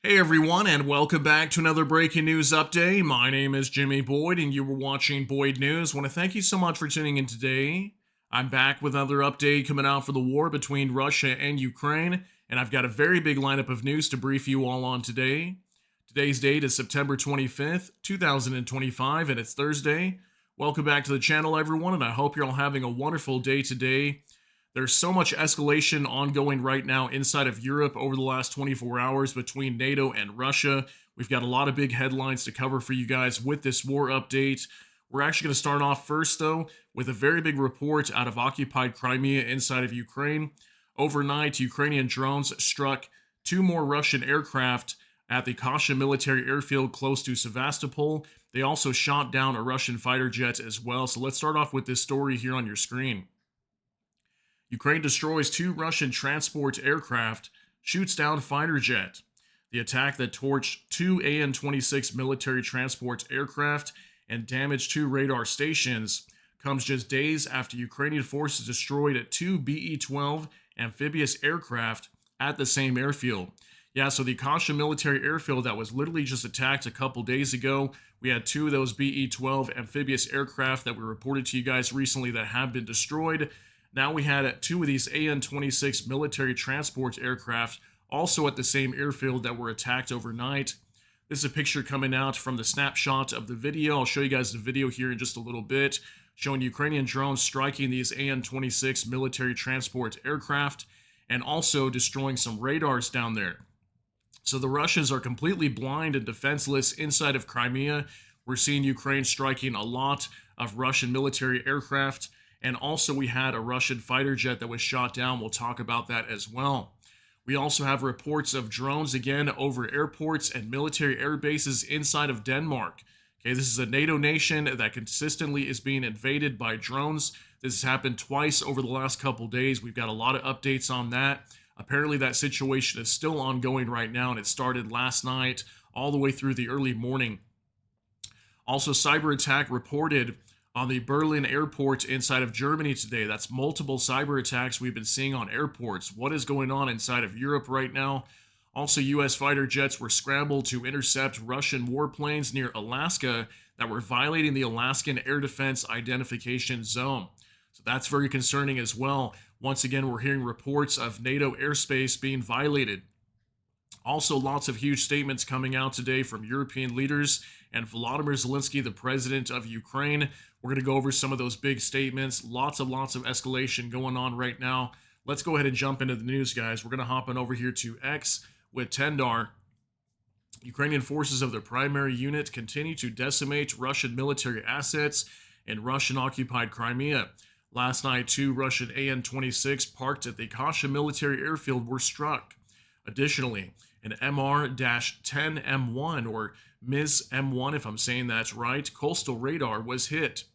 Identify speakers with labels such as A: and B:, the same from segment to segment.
A: Hey everyone, and welcome back to another breaking news update. My name is Jimmy Boyd, and you were watching Boyd News. Want to thank you so much for tuning in today. I'm back with another update coming out for the war between Russia and Ukraine, and I've got a very big lineup of news to brief you all on today. Today's date is September 25th, 2025, and it's Thursday. Welcome back to the channel, everyone, and I hope you're all having a wonderful day today. There's so much escalation ongoing right now inside of Europe over the last 24 hours between NATO and Russia. We've got a lot of big headlines to cover for you guys with this war update. We're actually going to start off first, though, with a very big report out of occupied Crimea inside of Ukraine. Overnight, Ukrainian drones struck two more Russian aircraft at the Kasha military airfield close to Sevastopol. They also shot down a Russian fighter jet as well. So let's start off with this story here on your screen. Ukraine destroys two Russian transport aircraft, shoots down fighter jet. The attack that torched two AN-26 military transport aircraft and damaged two radar stations comes just days after Ukrainian forces destroyed two BE-12 amphibious aircraft at the same airfield. Yeah, so the Kasha military airfield that was literally just attacked a couple days ago, we had two of those BE-12 amphibious aircraft that we reported to you guys recently that have been destroyed. Now we had two of these AN-26 military transport aircraft also at the same airfield that were attacked overnight. This is a picture coming out from the snapshot of the video. I'll show you guys the video here in just a little bit, showing Ukrainian drones striking these AN-26 military transport aircraft and also destroying some radars down there. So the Russians are completely blind and defenseless inside of Crimea. We're seeing Ukraine striking a lot of Russian military aircraft. And also we had a Russian fighter jet that was shot down. We'll talk about that as well. We also have reports of drones again over airports and military air bases inside of Denmark. Okay, this is a NATO nation that consistently is being invaded by drones. This has happened twice over the last couple days. We've got a lot of updates on that. Apparently that situation is still ongoing right now, and it started last night all the way through the early morning. Also, cyber attack reported on the Berlin airport inside of Germany today. That's multiple cyber attacks we've been seeing on airports. What is going on inside of Europe right now? Also, U.S. fighter jets were scrambled to intercept Russian warplanes near Alaska that were violating the Alaskan Air Defense Identification Zone. So that's very concerning as well. Once again, we're hearing reports of NATO airspace being violated. Also, lots of huge statements coming out today from European leaders and Volodymyr Zelensky, the president of Ukraine. We're going to go over some of those big statements. Lots of escalation going on right now. Let's go ahead and jump into the news, guys. We're going to hop on over here to X with Tendar. Ukrainian forces of their primary unit continue to decimate Russian military assets in Russian-occupied Crimea. Last night, two Russian AN-26 parked at the Kasha military airfield were struck. Additionally, an MR-10M1 or Ms. M1, if I'm saying that's right, coastal radar was hit.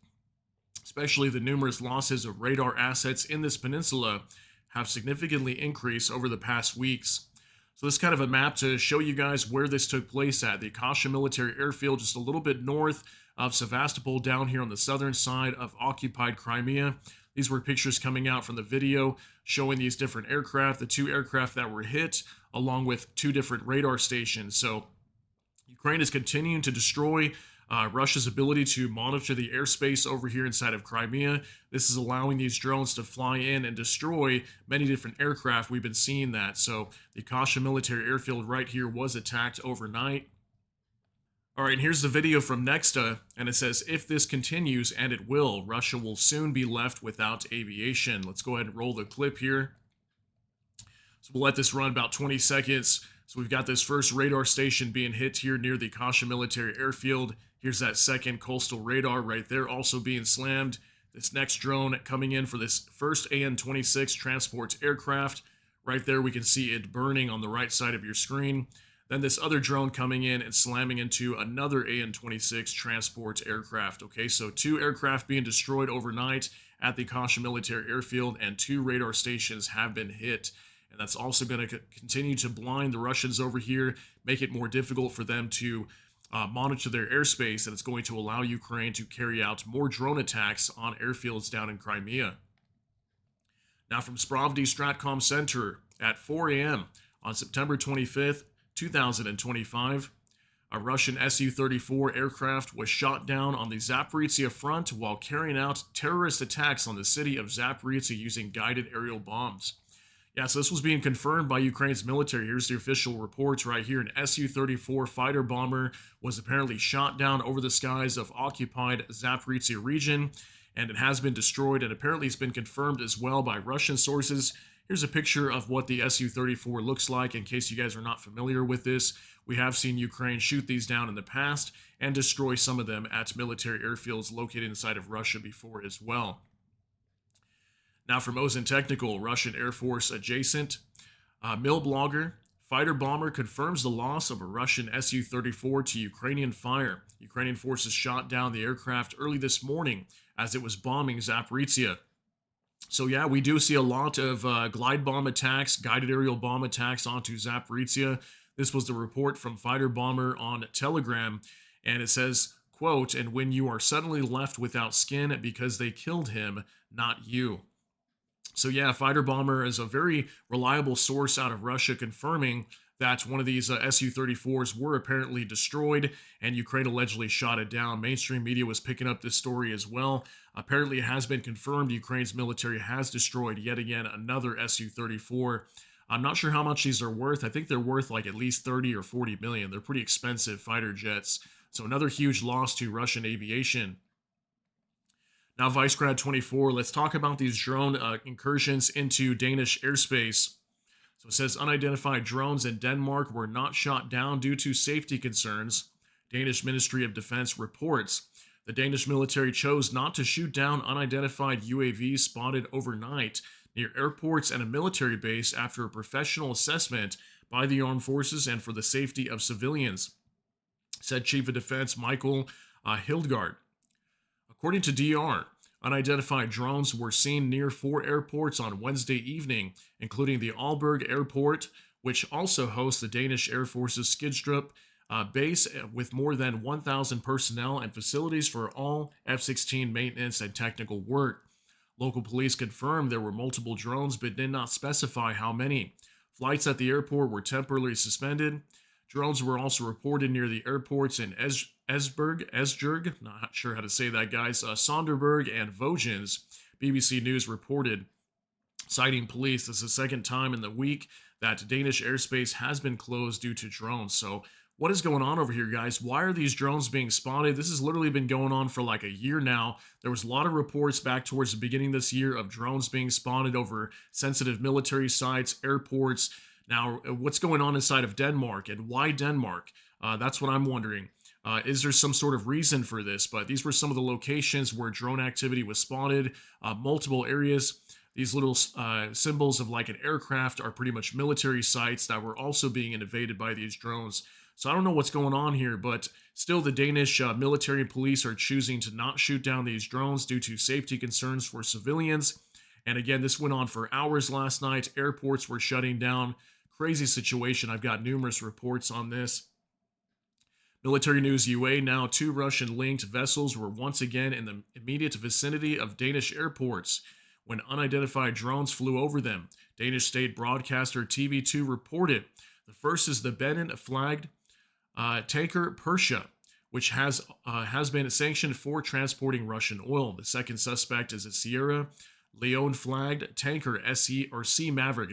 A: Especially the numerous losses of radar assets in this peninsula have significantly increased over the past weeks. So this is kind of a map to show you guys where this took place at. The Kasha military airfield just a little bit north of Sevastopol down here on the southern side of occupied Crimea. These were pictures coming out from the video showing these different aircraft, the two aircraft that were hit, along with two different radar stations. So Ukraine is continuing to destroy Russia's ability to monitor the airspace over here inside of Crimea. This is allowing these drones to fly in and destroy many different aircraft. We've been seeing that. So the Kasha military airfield right here was attacked overnight. All right, and here's the video from Nexta, and it says, if this continues, and it will, Russia will soon be left without aviation. Let's go ahead and roll the clip here. So we'll let this run about 20 seconds. So we've got this first radar station being hit here near the Kasha military airfield. Here's that second coastal radar right there also being slammed. This next drone coming in for this first AN-26 transport aircraft. Right there we can see it burning on the right side of your screen. Then this other drone coming in and slamming into another AN-26 transport aircraft. Okay, so two aircraft being destroyed overnight at the Kasha military airfield, and two radar stations have been hit. And that's also going to continue to blind the Russians over here, make it more difficult for them to monitor their airspace, and it's going to allow Ukraine to carry out more drone attacks on airfields down in Crimea. Now from Spravdi Stratcom Center at 4 a.m. on September 25th, 2025. A Russian Su-34 aircraft was shot down on the Zaporizhia front while carrying out terrorist attacks on the city of Zaporizhia using guided aerial bombs. Yeah, so this was being confirmed by Ukraine's military. Here's the official reports right here. An Su-34 fighter bomber was apparently shot down over the skies of occupied Zaporizhia region, and it has been destroyed, and apparently it's been confirmed as well by Russian sources. Here's a picture of what the Su-34 looks like in case you guys are not familiar with this. We have seen Ukraine shoot these down in the past and destroy some of them at military airfields located inside of Russia before as well. Now from Ozen Technical, Russian Air Force adjacent. Mill blogger, fighter bomber confirms the loss of a Russian Su-34 to Ukrainian fire. Ukrainian forces shot down the aircraft early this morning as it was bombing Zaporizhia. So yeah, we do see a lot of glide bomb attacks, guided aerial bomb attacks onto Zaporizhia. This was the report from Fighter Bomber on Telegram, and it says, quote, "And when you are suddenly left without skin because they killed him, not you." So yeah, Fighter Bomber is a very reliable source out of Russia confirming that one of these Su-34s were apparently destroyed and Ukraine allegedly shot it down. Mainstream media was picking up this story as well. Apparently it has been confirmed Ukraine's military has destroyed yet again another Su-34. I'm not sure how much these are worth. I think they're worth like at least 30 or 40 million. They're pretty expensive fighter jets. So another huge loss to Russian aviation. Now, Vicegrad24, let's talk about these drone incursions into Danish airspace. So it says unidentified drones in Denmark were not shot down due to safety concerns. Danish Ministry of Defense reports. The Danish military chose not to shoot down unidentified UAVs spotted overnight near airports and a military base after a professional assessment by the armed forces and for the safety of civilians, said Chief of Defense Michael Hildgaard. According to DR, unidentified drones were seen near 4 airports on Wednesday evening, including the Aalborg Airport, which also hosts the Danish Air Force's Skidstrup base with more than 1,000 personnel and facilities for all F-16 maintenance and technical work. Local police confirmed there were multiple drones but did not specify how many. Flights at the airport were temporarily suspended. Drones were also reported near the airports in Esbjerg, not sure how to say that, guys, Sonderburg and Vogens. BBC News reported, citing police, this is the second time in the week that Danish airspace has been closed due to drones. So what is going on over here, guys? Why are these drones being spotted? This has literally been going on for like a year now. There was a lot of reports back towards the beginning of this year of drones being spotted over sensitive military sites, airports. Now, what's going on inside of Denmark, and why Denmark? That's what I'm wondering. Is there some sort of reason for this? But these were some of the locations where drone activity was spotted, multiple areas. These little symbols of like an aircraft are pretty much military sites that were also being invaded by these drones. So I don't know what's going on here, but still the Danish military and police are choosing to not shoot down these drones due to safety concerns for civilians. And again, this went on for hours last night. Airports were shutting down. Crazy situation. I've got numerous reports on this. Military News UA, now 2 Russian-linked vessels were once again in the immediate vicinity of Danish airports when unidentified drones flew over them. Danish state broadcaster TV2 reported. The first is the Benin-flagged tanker Persia, which has been sanctioned for transporting Russian oil. The second suspect is a Sierra Leone-flagged tanker Sea Maverick,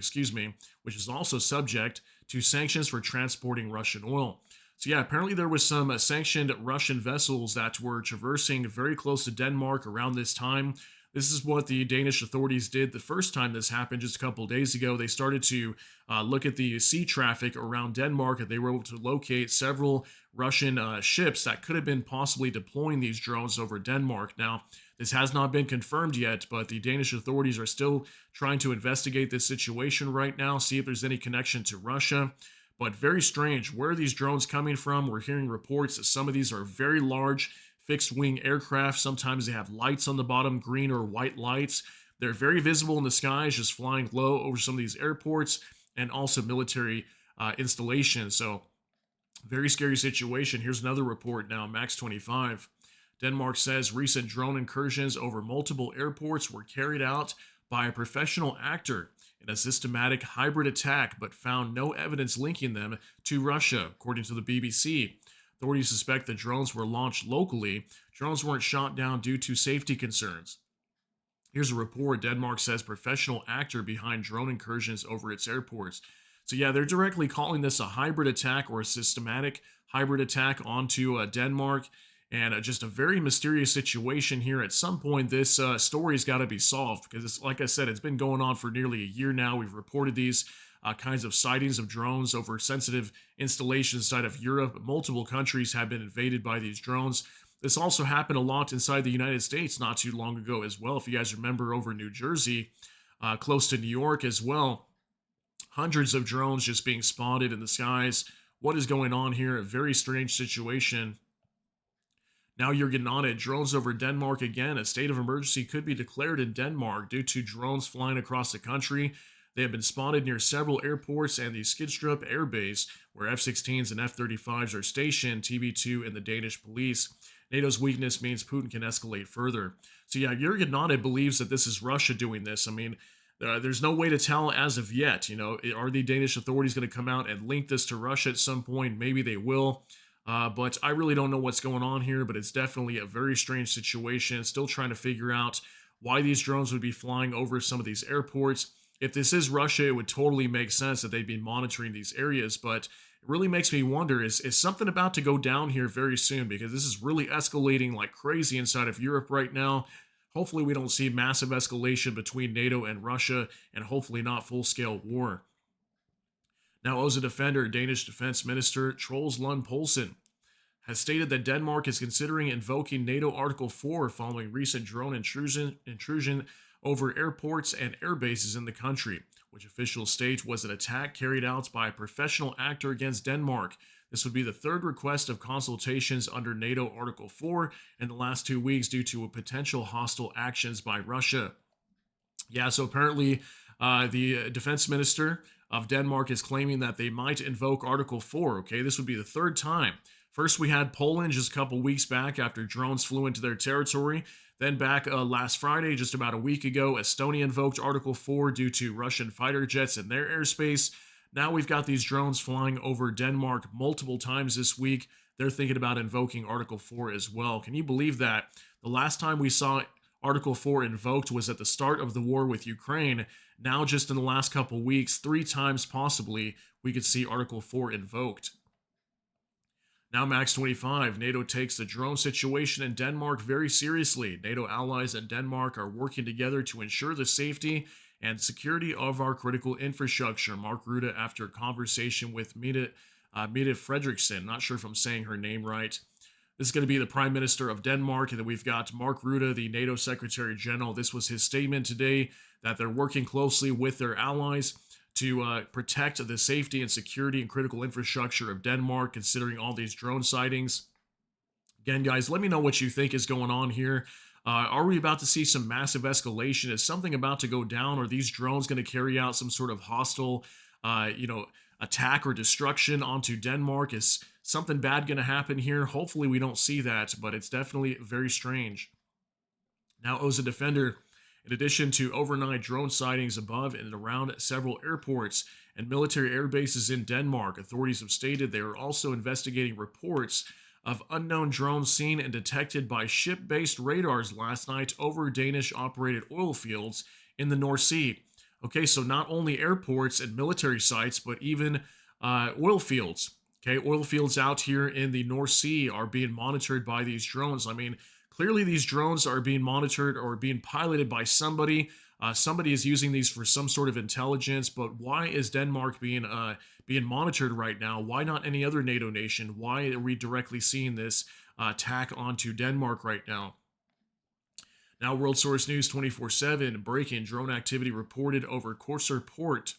A: which is also subject to sanctions for transporting Russian oil. So yeah, apparently there was some sanctioned Russian vessels that were traversing very close to Denmark around this time. This is what the Danish authorities did the first time this happened just a couple of days ago. They started to look at the sea traffic around Denmark, and they were able to locate several Russian ships that could have been possibly deploying these drones over Denmark. Now, this has not been confirmed yet, but the Danish authorities are still trying to investigate this situation right now, see if there's any connection to Russia. But very strange. Where are these drones coming from? We're hearing reports that some of these are very large fixed-wing aircraft. Sometimes they have lights on the bottom, green or white lights. They're very visible in the skies, just flying low over some of these airports and also military installations. So very scary situation. Here's another report now, Max 25. Denmark says recent drone incursions over multiple airports were carried out by a professional actor in a systematic hybrid attack, but found no evidence linking them to Russia, according to the BBC. Authorities suspect the drones were launched locally. Drones weren't shot down due to safety concerns. Here's a report. Denmark says professional actor behind drone incursions over its airports. So, yeah, they're directly calling this a hybrid attack or a systematic hybrid attack onto Denmark. And just a very mysterious situation here. At some point, this story's got to be solved because, like I said, it's been going on for nearly a year now. We've reported these kinds of sightings of drones over sensitive installations inside of Europe. Multiple countries have been invaded by these drones. This also happened a lot inside the United States not too long ago as well. If you guys remember, over New Jersey, close to New York as well, hundreds of drones just being spotted in the skies. What is going on here? A very strange situation. Now you're getting on it. Drones over Denmark again. A state of emergency could be declared in Denmark due to drones flying across the country. They have been spotted near several airports and the Skidstrup Air Base, where F-16s and F-35s are stationed, TV2 and the Danish police. NATO's weakness means Putin can escalate further. So yeah, Jurgen Nade believes that this is Russia doing this. I mean, there's no way to tell as of yet. Are the Danish authorities going to come out and link this to Russia at some point? Maybe they will. But I really don't know what's going on here, but it's definitely a very strange situation. Still trying to figure out why these drones would be flying over some of these airports. If this is Russia, it would totally make sense that they'd be monitoring these areas, but it really makes me wonder, is something about to go down here very soon? Because this is really escalating like crazy inside of Europe right now. Hopefully we don't see massive escalation between NATO and Russia, and hopefully not full-scale war. Now, as a defender, Danish Defense Minister Troels Lund Poulsen has stated that Denmark is considering invoking NATO Article 4 following recent drone intrusion over airports and air bases in the country, which officials state was an attack carried out by a professional actor against Denmark. This would be the third request of consultations under NATO Article 4 in the last 2 weeks due to potential hostile actions by Russia. Yeah, so apparently the defense minister of Denmark is claiming that they might invoke Article 4, okay? This would be the third time. First, we had Poland just a couple weeks back after drones flew into their territory. Then back last Friday, just about a week ago, Estonia invoked Article 4 due to Russian fighter jets in their airspace. Now we've got these drones flying over Denmark multiple times this week. They're thinking about invoking Article 4 as well. Can you believe that? The last time we saw Article 4 invoked was at the start of the war with Ukraine. Now, just in the last couple weeks, 3 times possibly, we could see Article 4 invoked. Now, Max 25, NATO takes the drone situation in Denmark very seriously. NATO allies and Denmark are working together to ensure the safety and security of our critical infrastructure. Mark Rutte, after a conversation with Mette Frederiksen, not sure if I'm saying her name right. This is going to be the Prime Minister of Denmark, and then we've got Mark Rutte, the NATO Secretary General. This was his statement today that they're working closely with their allies to protect the safety and security and critical infrastructure of Denmark, considering all these drone sightings. Again, guys, let me know what you think is going on here. Are we about to see some massive escalation? Is something about to go down? Are these drones going to carry out some sort of hostile, attack or destruction onto Denmark? Is something bad going to happen here? Hopefully we don't see that, but it's definitely very strange. Now, as a defender, in addition to overnight drone sightings above and around several airports and military air bases in Denmark, authorities have stated they are also investigating reports of unknown drones seen and detected by ship-based radars last night over Danish-operated oil fields in the North Sea. Okay, so not only airports and military sites, but even oil fields. Okay, oil fields out here in the North Sea are being monitored by these drones. I mean, clearly these drones are being monitored or being piloted by somebody. Somebody is using these for some sort of intelligence, but why is Denmark being monitored right now? Why not any other NATO nation? Why are we directly seeing this attack onto Denmark right now? Now, World Source News 24/7, breaking drone activity reported over Korsør Port.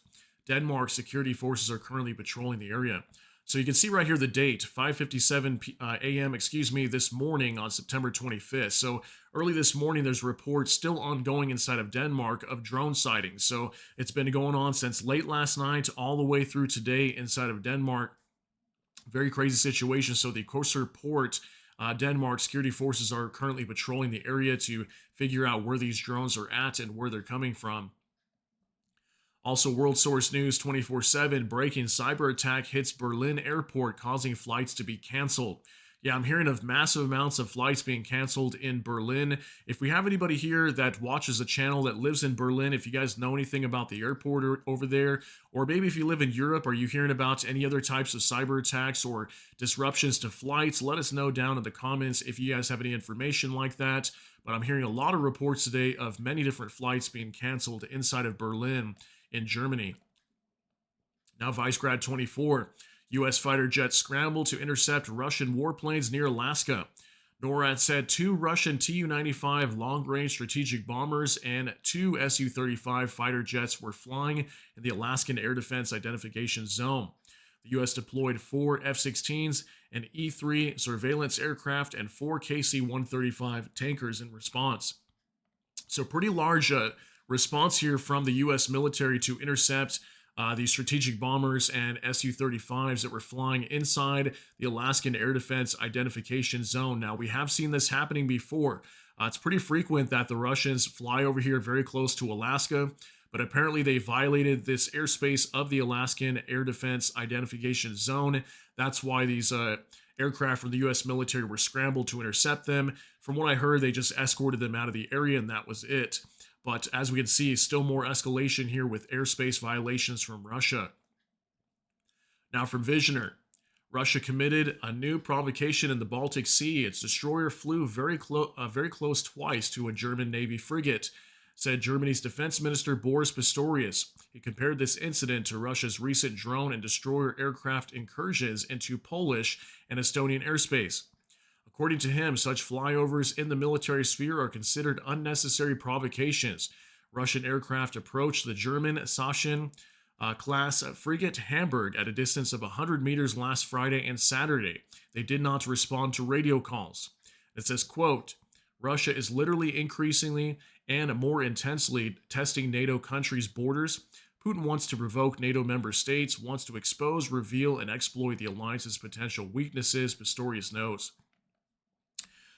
A: Denmark security forces are currently patrolling the area. So you can see right here the date, 5:57 a.m., this morning on September 25th. So early this morning, there's reports still ongoing inside of Denmark of drone sightings. So it's been going on since late last night all the way through today inside of Denmark. Very crazy situation. So the Korsør Port, Denmark security forces are currently patrolling the area to figure out where these drones are at and where they're coming from. Also, World Source News 24/7 breaking cyber attack hits Berlin airport, causing flights to be canceled. Yeah, I'm hearing of massive amounts of flights being canceled in Berlin. If we have anybody here that watches a channel that lives in Berlin, if you guys know anything about the airport over there, or maybe if you live in Europe, are you hearing about any other types of cyber attacks or disruptions to flights? Let us know down in the comments if you guys have any information like that. But I'm hearing a lot of reports today of many different flights being canceled inside of Berlin in Germany. Now, Vicegrad 24. U.S. fighter jets scramble to intercept Russian warplanes near Alaska. NORAD said 2 Russian Tu-95 long-range strategic bombers and 2 Su-35 fighter jets were flying in the Alaskan Air Defense Identification Zone. The U.S. deployed 4 F-16s, an E-3 surveillance aircraft, and 4 KC-135 tankers in response. So pretty large response here from the U.S. military to intercept these strategic bombers and Su-35s that were flying inside the Alaskan Air Defense Identification Zone. Now, we have seen this happening before. It's pretty frequent that the Russians fly over here very close to Alaska, but apparently they violated this airspace of the Alaskan Air Defense Identification Zone. That's why these aircraft from the U.S. military were scrambled to intercept them. From what I heard, they just escorted them out of the area, and that was it. But as we can see, still more escalation here with airspace violations from Russia. Now from Visioner. Russia committed a new provocation in the Baltic Sea. Its destroyer flew very close twice to a German Navy frigate, said Germany's Defense Minister Boris Pistorius. He compared this incident to Russia's recent drone and destroyer aircraft incursions into Polish and Estonian airspace. According to him, such flyovers in the military sphere are considered unnecessary provocations. Russian aircraft approached the German Sachsen class frigate Hamburg at a distance of 100 meters last Friday and Saturday. They did not respond to radio calls. It says, quote, Russia is literally increasingly and more intensely testing NATO countries' borders. Putin wants to provoke NATO member states, wants to expose, reveal, and exploit the alliance's potential weaknesses, Pistorius knows.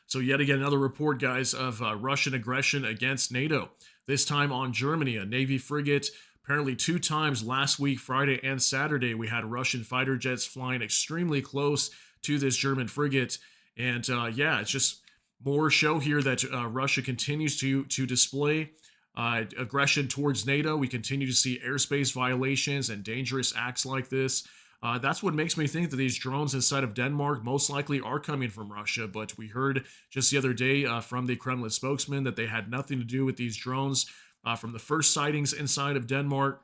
A: So yet again, another report, guys, of Russian aggression against NATO. This time on Germany, a Navy frigate. Apparently 2 times last week, Friday and Saturday, we had Russian fighter jets flying extremely close to this German frigate. And yeah, it's just more show here that Russia continues to display aggression towards NATO. We continue to see airspace violations and dangerous acts like this. That's what makes me think that these drones inside of Denmark most likely are coming from Russia. But we heard just the other day from the Kremlin spokesman that they had nothing to do with these drones from the first sightings inside of Denmark.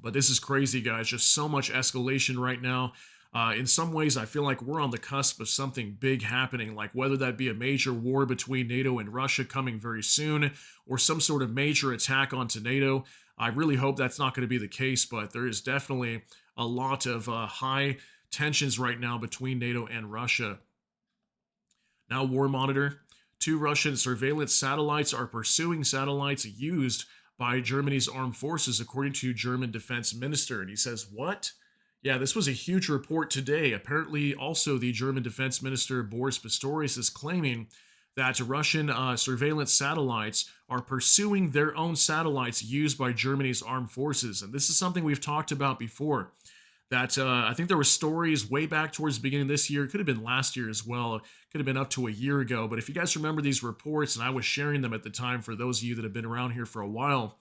A: But this is crazy, guys. Just so much escalation right now. In some ways, I feel like we're on the cusp of something big happening, like whether that be a major war between NATO and Russia coming very soon, or some sort of major attack onto NATO. I really hope that's not going to be the case, but there is definitely a lot of high tensions right now between NATO and Russia. Now, War Monitor. 2 Russian surveillance satellites are pursuing satellites used by Germany's armed forces, according to German defense minister. And he says, what? Yeah, this was a huge report today. Apparently, also the German defense minister, Boris Pistorius, is claiming that Russian surveillance satellites are pursuing their own satellites used by Germany's armed forces. And this is something we've talked about before. That I think there were stories way back towards the beginning of this year. It could have been last year as well. It could have been up to a year ago. But if you guys remember these reports, and I was sharing them at the time for those of you that have been around here for a while,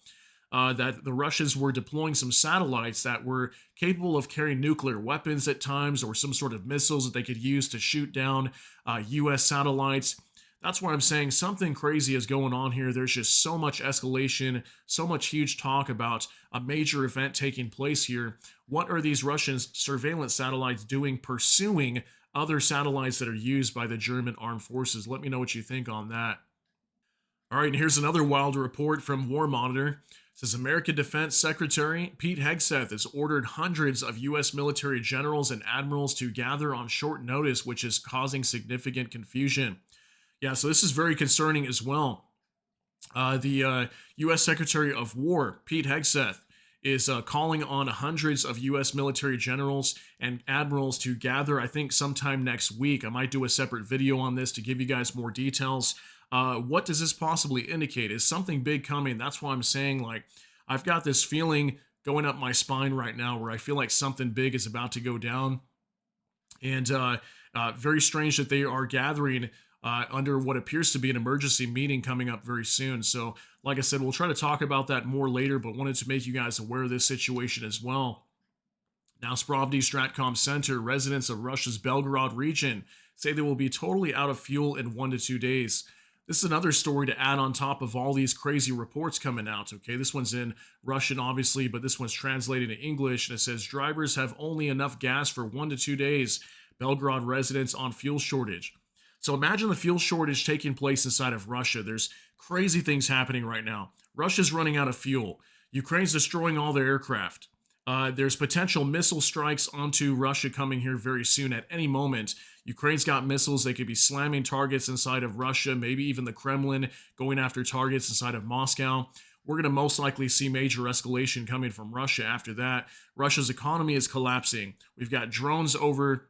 A: that the Russians were deploying some satellites that were capable of carrying nuclear weapons at times, or some sort of missiles that they could use to shoot down U.S. satellites. That's why I'm saying something crazy is going on here. There's just so much escalation, so much huge talk about a major event taking place here. What are these Russian surveillance satellites doing, pursuing other satellites that are used by the German armed forces? Let me know what you think on that. All right, and here's another wild report from War Monitor. It says American Defense Secretary Pete Hegseth has ordered hundreds of U.S. military generals and admirals to gather on short notice, which is causing significant confusion. Yeah, so this is very concerning as well. The U.S. Secretary of War, Pete Hegseth, is calling on hundreds of U.S. military generals and admirals to gather, I think, sometime next week. I might do a separate video on this to give you guys more details. What does this possibly indicate? Is something big coming? That's why I'm saying, like, I've got this feeling going up my spine right now where I feel like something big is about to go down. And very strange that they are gathering under what appears to be an emergency meeting coming up very soon. So, like I said, we'll try to talk about that more later, but wanted to make you guys aware of this situation as well. Now, Spravdi Stratcom Center, residents of Russia's Belgorod region, say they will be totally out of fuel in 1 to 2 days. This is another story to add on top of all these crazy reports coming out. Okay, this one's in Russian, obviously, but this one's translated in English, and it says drivers have only enough gas for 1 to 2 days. Belgorod residents on fuel shortage. So imagine the fuel shortage taking place inside of Russia. There's crazy things happening right now. Russia's running out of fuel. Ukraine's destroying all their aircraft. There's potential missile strikes onto Russia coming here very soon at any moment. Ukraine's got missiles. They could be slamming targets inside of Russia, maybe even the Kremlin going after targets inside of Moscow. We're going to most likely see major escalation coming from Russia after that. Russia's economy is collapsing. We've got drones over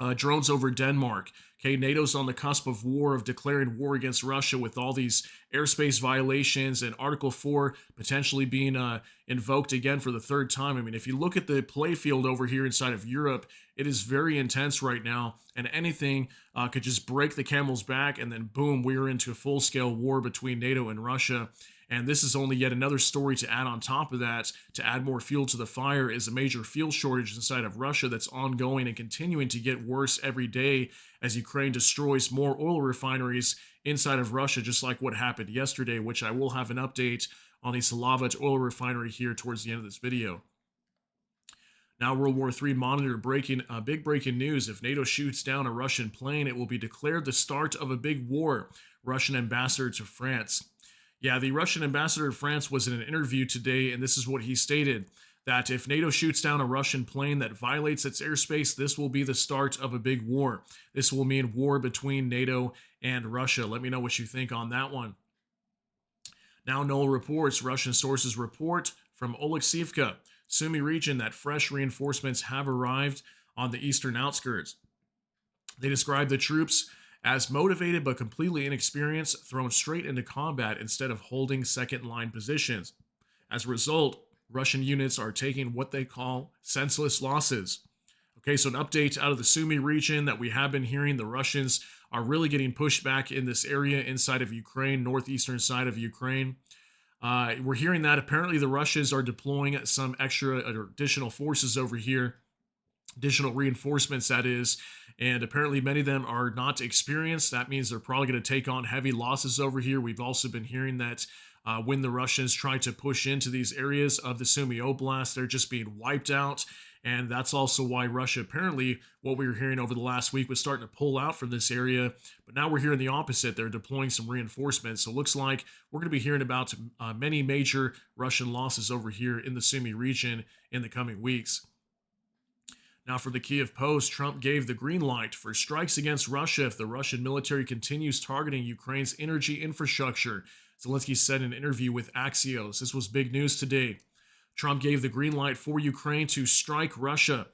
A: Denmark. Okay, NATO's on the cusp of war, of declaring war against Russia with all these airspace violations and Article 4 potentially being invoked again for the third time. I mean, if you look at the playfield over here inside of Europe, it is very intense right now, and anything could just break the camel's back, and then boom, we're into a full-scale war between NATO and Russia. And this is only yet another story to add on top of that, to add more fuel to the fire, is a major fuel shortage inside of Russia that's ongoing and continuing to get worse every day as Ukraine destroys more oil refineries inside of Russia, just like what happened yesterday, which I will have an update on the Salavat oil refinery here towards the end of this video. Now, World War III monitor big breaking news. If NATO shoots down a Russian plane, it will be declared the start of a big war. Russian ambassador to France. Yeah, the Russian ambassador to France was in an interview today, and this is what he stated, that if NATO shoots down a Russian plane that violates its airspace, this will be the start of a big war. This will mean war between NATO and Russia. Let me know what you think on that one. Now, NOL reports, Russian sources report from Oleksivka, Sumy region, that fresh reinforcements have arrived on the eastern outskirts. They describe the troops as motivated but completely inexperienced, thrown straight into combat instead of holding second-line positions. As a result, Russian units are taking what they call senseless losses. Okay, so an update out of the Sumy region that we have been hearing. The Russians are really getting pushed back in this area inside of Ukraine, northeastern side of Ukraine. We're hearing that apparently the Russians are deploying some extra or additional forces over here, additional reinforcements, that is, and apparently many of them are not experienced. That means they're probably going to take on heavy losses over here. We've also been hearing that when the Russians try to push into these areas of the Sumy Oblast, they're just being wiped out. And that's also why Russia, apparently, what we were hearing over the last week, was starting to pull out from this area. But now we're hearing the opposite. They're deploying some reinforcements. So it looks like we're going to be hearing about many major Russian losses over here in the Sumy region in the coming weeks. Now, for the Kiev Post, Trump gave the green light for strikes against Russia if the Russian military continues targeting Ukraine's energy infrastructure, Zelensky said in an interview with Axios. This was big news today. Trump gave the green light for Ukraine to strike Russia.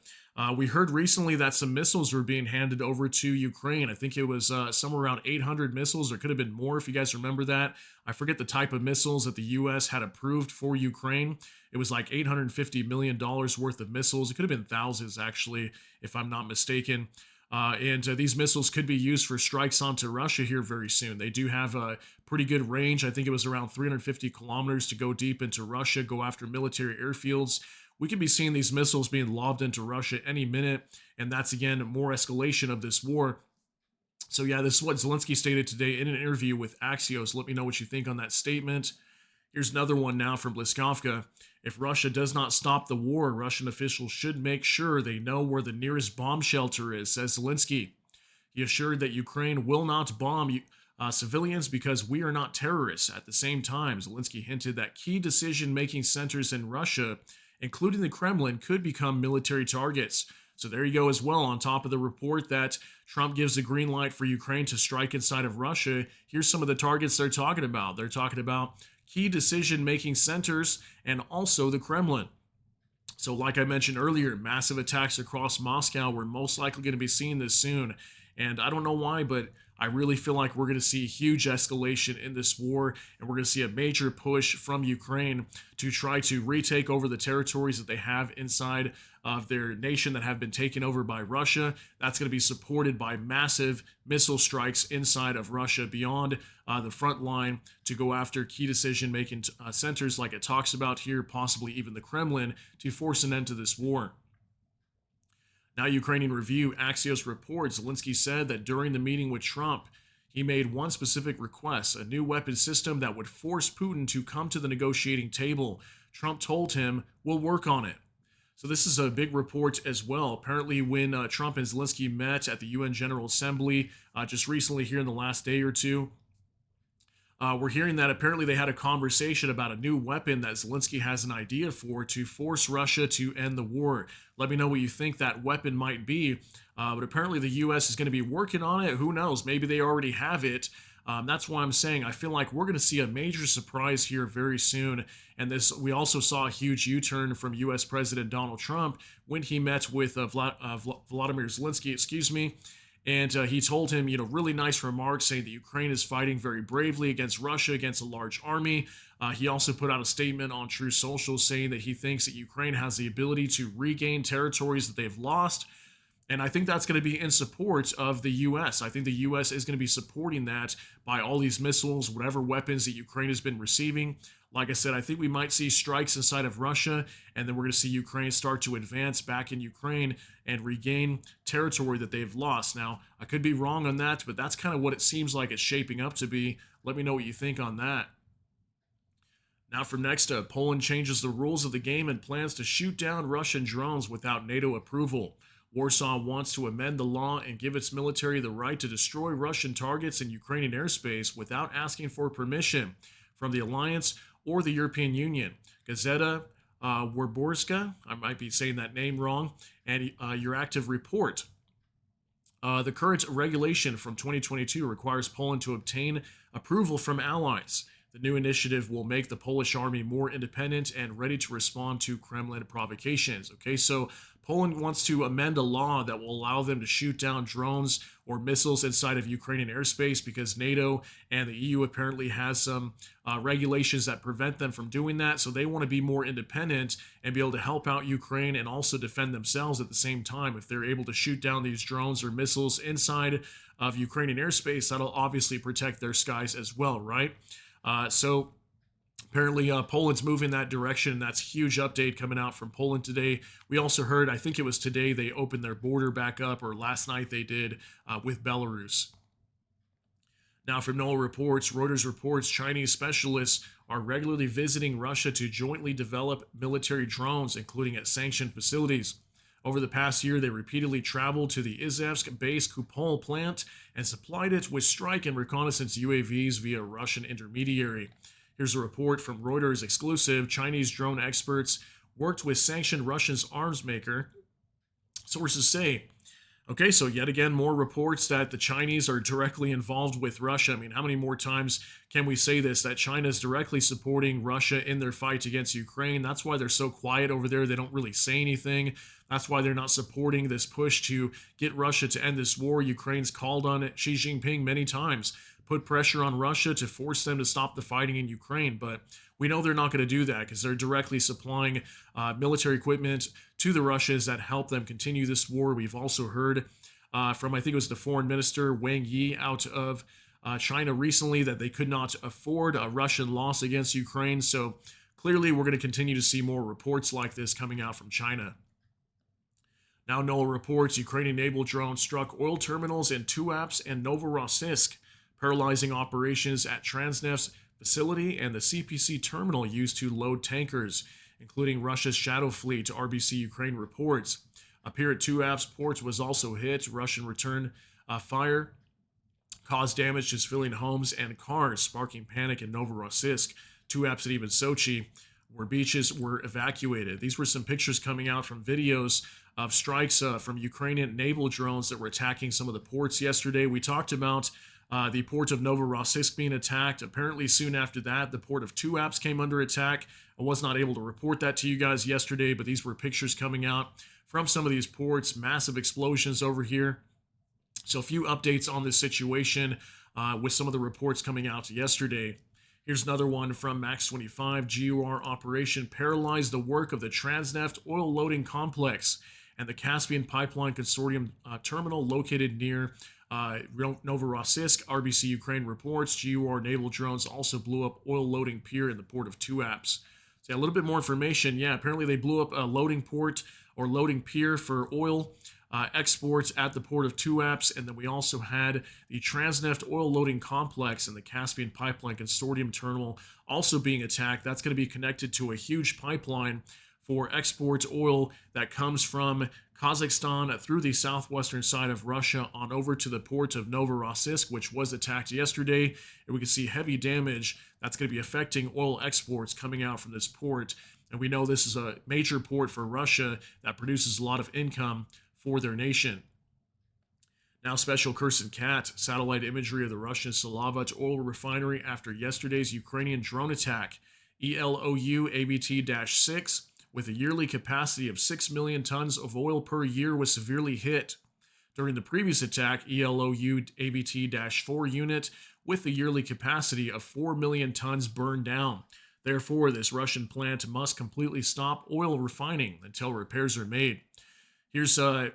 A: We heard recently that some missiles were being handed over to Ukraine. I think it was somewhere around 800 missiles, or could have been more if you guys remember that. I forget the type of missiles that the U.S. had approved for Ukraine. It was like $850 million worth of missiles. It could have been thousands, actually, if I'm not mistaken. And these missiles could be used for strikes onto Russia here very soon. They do have a pretty good range. I think it was around 350 kilometers to go deep into Russia, go after military airfields. We could be seeing these missiles being lobbed into Russia any minute, and that's, again, more escalation of this war. So, yeah, this is what Zelensky stated today in an interview with Axios. Let me know what you think on that statement. Here's another one now from Bliskovka. If Russia does not stop the war, Russian officials should make sure they know where the nearest bomb shelter is, says Zelensky. He assured that Ukraine will not bomb civilians because we are not terrorists. At the same time, Zelensky hinted that key decision-making centers in Russia, including the Kremlin, could become military targets. So there you go as well. On top of the report that Trump gives the green light for Ukraine to strike inside of Russia, here's some of the targets they're talking about. They're talking about key decision-making centers and also the Kremlin. So like I mentioned earlier, massive attacks across Moscow. We're most likely going to be seeing this soon. And I don't know why, but I really feel like we're going to see a huge escalation in this war, and we're going to see a major push from Ukraine to try to retake over the territories that they have inside of their nation that have been taken over by Russia. That's going to be supported by massive missile strikes inside of Russia beyond the front line to go after key decision-making centers like it talks about here, possibly even the Kremlin, to force an end to this war. Now, Ukrainian Review Axios reports Zelensky said that during the meeting with Trump, he made one specific request, a new weapon system that would force Putin to come to the negotiating table. Trump told him, "We'll work on it." So this is a big report as well. Apparently, when Trump and Zelensky met at the UN General Assembly just recently here in the last day or two, we're hearing that apparently they had a conversation about a new weapon that Zelensky has an idea for to force Russia to end the war. Let me know what you think that weapon might be. But apparently the U.S. is going to be working on it. Who knows? Maybe they already have it. That's why I'm saying I feel like we're going to see a major surprise here very soon. And we also saw a huge U-turn from U.S. President Donald Trump when he met with Vladimir Zelensky, And he told him, really nice remarks saying that Ukraine is fighting very bravely against Russia, against a large army. He also put out a statement on True Social saying that he thinks that Ukraine has the ability to regain territories that they've lost. And I think that's going to be in support of the U.S. I think the U.S. is going to be supporting that by all these missiles, whatever weapons that Ukraine has been receiving. Like I said, I think we might see strikes inside of Russia, and then we're going to see Ukraine start to advance back in Ukraine and regain territory that they've lost. Now, I could be wrong on that, but that's kind of what it seems like it's shaping up to be. Let me know what you think on that. Now from next up, Poland changes the rules of the game and plans to shoot down Russian drones without NATO approval. Warsaw wants to amend the law and give its military the right to destroy Russian targets in Ukrainian airspace without asking for permission from the alliance or the European Union. Gazeta Wyborcza, I might be saying that name wrong, and your active report. The current regulation from 2022 requires Poland to obtain approval from allies. The new initiative will make the Polish army more independent and ready to respond to Kremlin provocations. Okay, so Poland wants to amend a law that will allow them to shoot down drones or missiles inside of Ukrainian airspace because NATO and the EU apparently has some regulations that prevent them from doing that. So they want to be more independent and be able to help out Ukraine and also defend themselves at the same time. If they're able to shoot down these drones or missiles inside of Ukrainian airspace, that'll obviously protect their skies as well, right? So apparently Poland's moving that direction. That's a huge update coming out from Poland today. We also heard, I think it was today, they opened their border back up, or last night they did, with Belarus. Now from NOAA reports, Reuters reports Chinese specialists are regularly visiting Russia to jointly develop military drones, including at sanctioned facilities. Over the past year, they repeatedly traveled to the Izhevsk-based Kupol plant and supplied it with strike and reconnaissance UAVs via Russian intermediary. Here's a report from Reuters exclusive. Chinese drone experts worked with sanctioned Russia's arms maker. Sources say, okay, so yet again, more reports that the Chinese are directly involved with Russia. I mean, how many more times can we say this, that China is directly supporting Russia in their fight against Ukraine? That's why they're so quiet over there. They don't really say anything. That's why they're not supporting this push to get Russia to end this war. Ukraine's called on Xi Jinping many times, put pressure on Russia to force them to stop the fighting in Ukraine. But we know they're not going to do that because they're directly supplying military equipment to the Russians that help them continue this war. We've also heard from, I think it was the foreign minister, Wang Yi, out of China recently that they could not afford a Russian loss against Ukraine. So clearly we're going to continue to see more reports like this coming out from China. Now NOAA reports Ukrainian naval drones struck oil terminals in Tuapse and Novorossiysk, paralyzing operations at Transneft's facility and the CPC terminal used to load tankers, including Russia's Shadow Fleet, RBC Ukraine reports. A pier at Tuapse port was also hit. Russian return fire caused damage to civilian homes and cars, sparking panic in Novorossiysk, Tuapse, and even Sochi, where beaches were evacuated. These were some pictures coming out from videos of strikes from Ukrainian naval drones that were attacking some of the ports yesterday. We talked about the port of Novorossiysk being attacked. Apparently soon after that, the port of Tuapse came under attack. I was not able to report that to you guys yesterday, but these were pictures coming out from some of these ports. Massive explosions over here. So a few updates on this situation with some of the reports coming out yesterday. Here's another one from Max 25. GUR operation paralyzed the work of the Transneft oil loading complex and the Caspian Pipeline Consortium terminal located near Novorossiysk. RBC Ukraine reports GUR naval drones also blew up oil loading pier in the port of Tuapse. So a little bit more information. Yeah, apparently they blew up a loading port or loading pier for oil exports at the port of Tuapse, and then we also had the Transneft oil loading complex and the Caspian Pipeline Consortium terminal also being attacked. That's going to be connected to a huge pipeline for export oil that comes from Kazakhstan through the southwestern side of Russia on over to the port of Novorossiysk, which was attacked yesterday, and we can see heavy damage that's going to be affecting oil exports coming out from this port. And we know this is a major port for Russia that produces a lot of income for their nation. Now, special Kursin Cat, satellite imagery of the Russian Salavat oil refinery after yesterday's Ukrainian drone attack. ELOU ABT-6, with a yearly capacity of 6 million tons of oil per year, was severely hit. During the previous attack, ELOU ABT-4 unit, with a yearly capacity of 4 million tons, burned down. Therefore, this Russian plant must completely stop oil refining until repairs are made. Here's a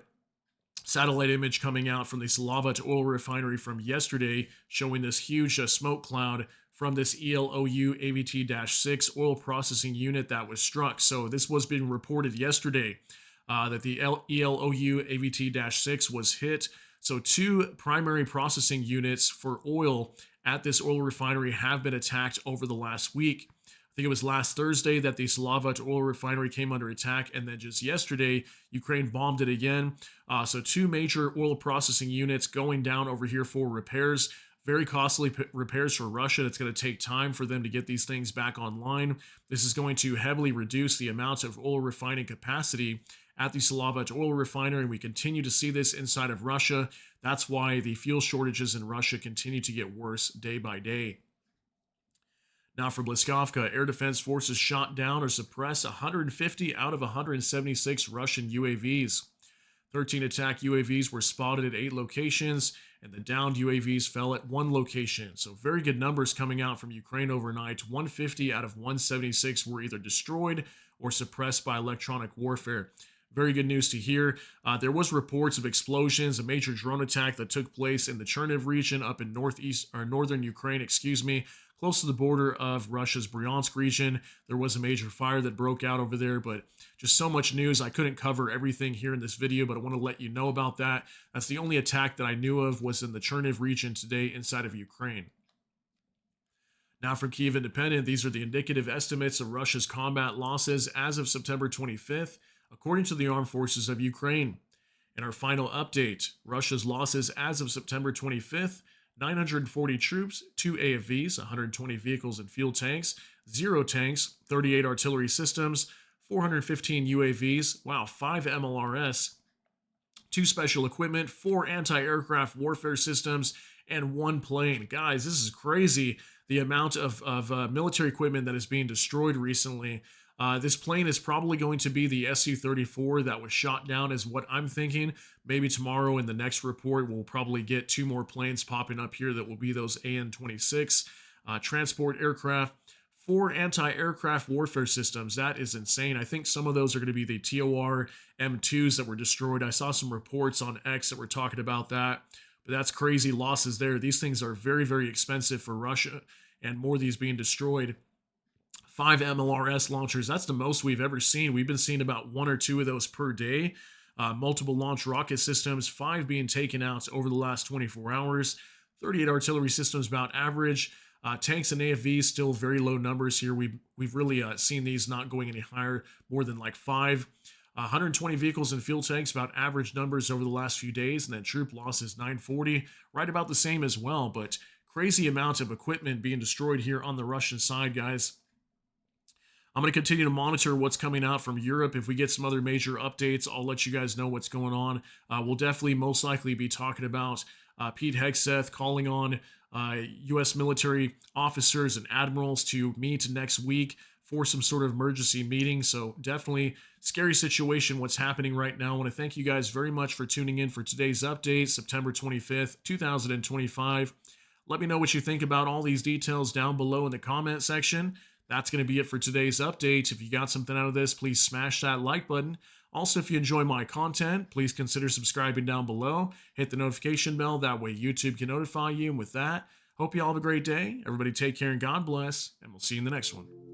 A: satellite image coming out from the Salavat oil refinery from yesterday, showing this huge smoke cloud from this ELOU ABT-6 oil processing unit that was struck. So this was being reported yesterday that the ELOU ABT-6 was hit. So 2 primary processing units for oil at this oil refinery have been attacked over the last week. I think it was last Thursday that the Salavat oil refinery came under attack, and then just yesterday, Ukraine bombed it again. So 2 major oil processing units going down over here for repairs. Very costly repairs for Russia. It's going to take time for them to get these things back online. This is going to heavily reduce the amount of oil refining capacity at the Salavat oil refinery. We continue to see this inside of Russia. That's why the fuel shortages in Russia continue to get worse day by day. Now for Bliskovka, air defense forces shot down or suppressed 150 out of 176 Russian UAVs. 13 attack UAVs were spotted at 8 locations, and the downed UAVs fell at 1 location. So very good numbers coming out from Ukraine overnight. 150 out of 176 were either destroyed or suppressed by electronic warfare. Very good news to hear. There was reports of explosions, a major drone attack that took place in the Cherniv region up in northern Ukraine, close to the border of Russia's Bryansk region. There was a major fire that broke out over there, but just so much news. I couldn't cover everything here in this video, but I want to let you know about that. That's the only attack that I knew of was in the Cherniv region today inside of Ukraine. Now from Kyiv Independent, these are the indicative estimates of Russia's combat losses as of September 25th, according to the Armed Forces of Ukraine. In our final update, Russia's losses as of September 25th, 940 troops, 2 AFVs, 120 vehicles and fuel tanks, 0 tanks, 38 artillery systems, 415 UAVs, 5 MLRS, 2 special equipment, 4 anti-aircraft warfare systems, and 1 plane. Guys, this is crazy, the amount of military equipment that is being destroyed recently. This plane is probably going to be the Su-34 that was shot down is what I'm thinking. Maybe tomorrow in the next report, we'll probably get 2 more planes popping up here that will be those AN-26 transport aircraft. 4 anti-aircraft warfare systems. That is insane. I think some of those are going to be the TOR M2s that were destroyed. I saw some reports on X that were talking about that. But that's crazy losses there. These things are very, very expensive for Russia, and more of these being destroyed. 5 MLRS launchers, that's the most we've ever seen. We've been seeing about 1 or 2 of those per day. Multiple launch rocket systems, 5 being taken out over the last 24 hours. 38 artillery systems about average. Tanks and AFVs, still very low numbers here. We've really seen these not going any higher, more than like 5. 120 vehicles and fuel tanks, about average numbers over the last few days. And then troop losses, 940, right about the same as well. But crazy amount of equipment being destroyed here on the Russian side, guys. I'm going to continue to monitor what's coming out from Europe. If we get some other major updates, I'll let you guys know what's going on. We'll definitely most likely be talking about Pete Hegseth calling on U.S. military officers and admirals to meet next week for some sort of emergency meeting. So definitely scary situation what's happening right now. I want to thank you guys very much for tuning in for today's update, September 25th, 2025. Let me know what you think about all these details down below in the comment section. That's going to be it for today's update. If you got something out of this, please smash that like button. Also, if you enjoy my content, please consider subscribing down below. Hit the notification bell. That way YouTube can notify you. And with that, hope you all have a great day. Everybody take care and God bless. And we'll see you in the next one.